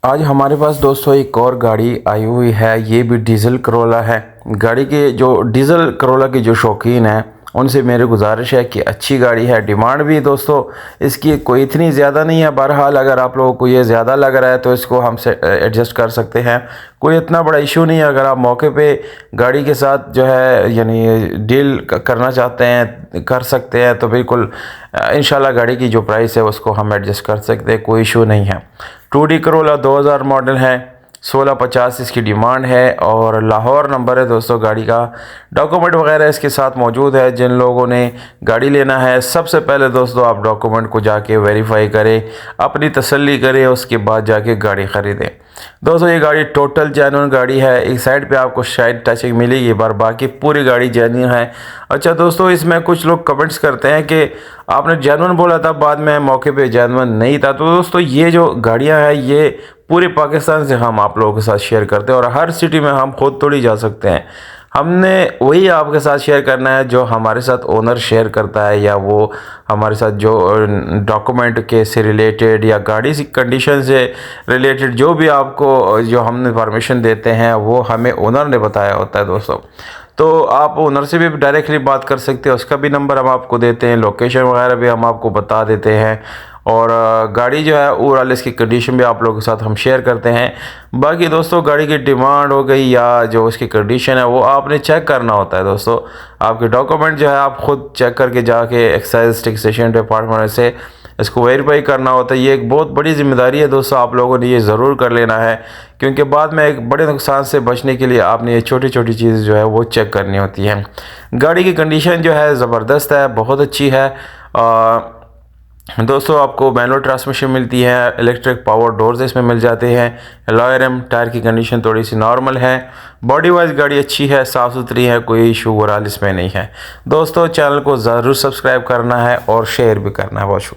आज हमारे पास दोस्तों एक और गाड़ी आई हुई है। ये भी डीजल करोला है। गाड़ी के जो डीजल करोला के जो शौकीन हैं उनसे मेरी गुजारिश है कि अच्छी गाड़ी है। डिमांड भी दोस्तों इसकी कोई इतनी ज़्यादा नहीं है। बहरहाल अगर आप लोगों को ये ज़्यादा लग रहा है तो इसको हम से एडजस्ट कर सकते हैं। कोई इतना बड़ा इशू नहीं है। अगर आप मौके पे गाड़ी के साथ जो है यानी डील करना चाहते हैं कर सकते हैं तो बिल्कुल इंशाल्लाह गाड़ी की जो प्राइस है उसको हम एडजस्ट कर सकते हैं। कोई इशू नहीं है। 2D करोला 2000 मॉडल है। 1650 इसकी डिमांड है और लाहौर नंबर है दोस्तों गाड़ी का। डॉक्यूमेंट वगैरह इसके साथ मौजूद है। जिन लोगों ने गाड़ी लेना है सबसे पहले दोस्तों आप डॉक्यूमेंट को जाके वेरीफाई करें, अपनी तसल्ली करें, उसके बाद जाके गाड़ी ख़रीदें। दोस्तों ये गाड़ी टोटल जेन्युइन गाड़ी है। एक साइड पे आपको शायद टचिंग मिलेगी पर बाकी पूरी गाड़ी जेन्युइन है। अच्छा दोस्तों, इसमें कुछ लोग कमेंट्स करते हैं कि आपने जेन्युइन बोला था, बाद में मौके पे जेन्युइन नहीं था। तो दोस्तों ये जो गाड़ियां हैं ये पूरे पाकिस्तान से हम आप लोगों के साथ शेयर करते हैं और हर सिटी में हम खुद थोड़ी जा सकते हैं। हमने वही आपके साथ शेयर करना है जो हमारे साथ ओनर शेयर करता है या वो हमारे साथ जो डॉक्यूमेंट के से रिलेटेड या गाड़ी की कंडीशन से रिलेटेड जो भी आपको जो हमने परमिशन देते हैं वो हमें ओनर ने बताया होता है दोस्तों। तो आप ओनर से भी डायरेक्टली बात कर सकते हैं। उसका भी नंबर हम आपको देते हैं, लोकेशन वगैरह भी हम आपको बता देते हैं और गाड़ी जो है ओवरऑल इसकी कंडीशन भी आप लोगों के साथ हम शेयर करते हैं। बाकी दोस्तों गाड़ी की डिमांड हो गई या जो उसकी कंडीशन है वो आपने चेक करना होता है दोस्तों। आपके डॉक्यूमेंट जो है आप खुद चेक करके जाके एक्साइज टैक्सेशन डिपार्टमेंट से इसको वेरीफाई करना होता है। ये एक बहुत बड़ी जिम्मेदारी है दोस्तों, आप लोगों ने ये ज़रूर कर लेना है क्योंकि बाद में एक बड़े नुकसान से बचने के लिए आपने ये छोटी छोटी चीज़ जो है वो चेक करनी होती है। गाड़ी की कंडीशन जो है ज़बरदस्त है, बहुत अच्छी है। दोस्तों आपको मैनुअल ट्रांसमिशन मिलती है, इलेक्ट्रिक पावर डोर्स इसमें मिल जाते हैं, अलॉय रिम, टायर की कंडीशन थोड़ी सी नॉर्मल है। बॉडी वाइज गाड़ी अच्छी है, साफ़ सुथरी है, कोई इशू ओवरऑल इसमें नहीं है। दोस्तों चैनल को ज़रूर सब्सक्राइब करना है और शेयर भी करना है। बहुत शुक्रिया।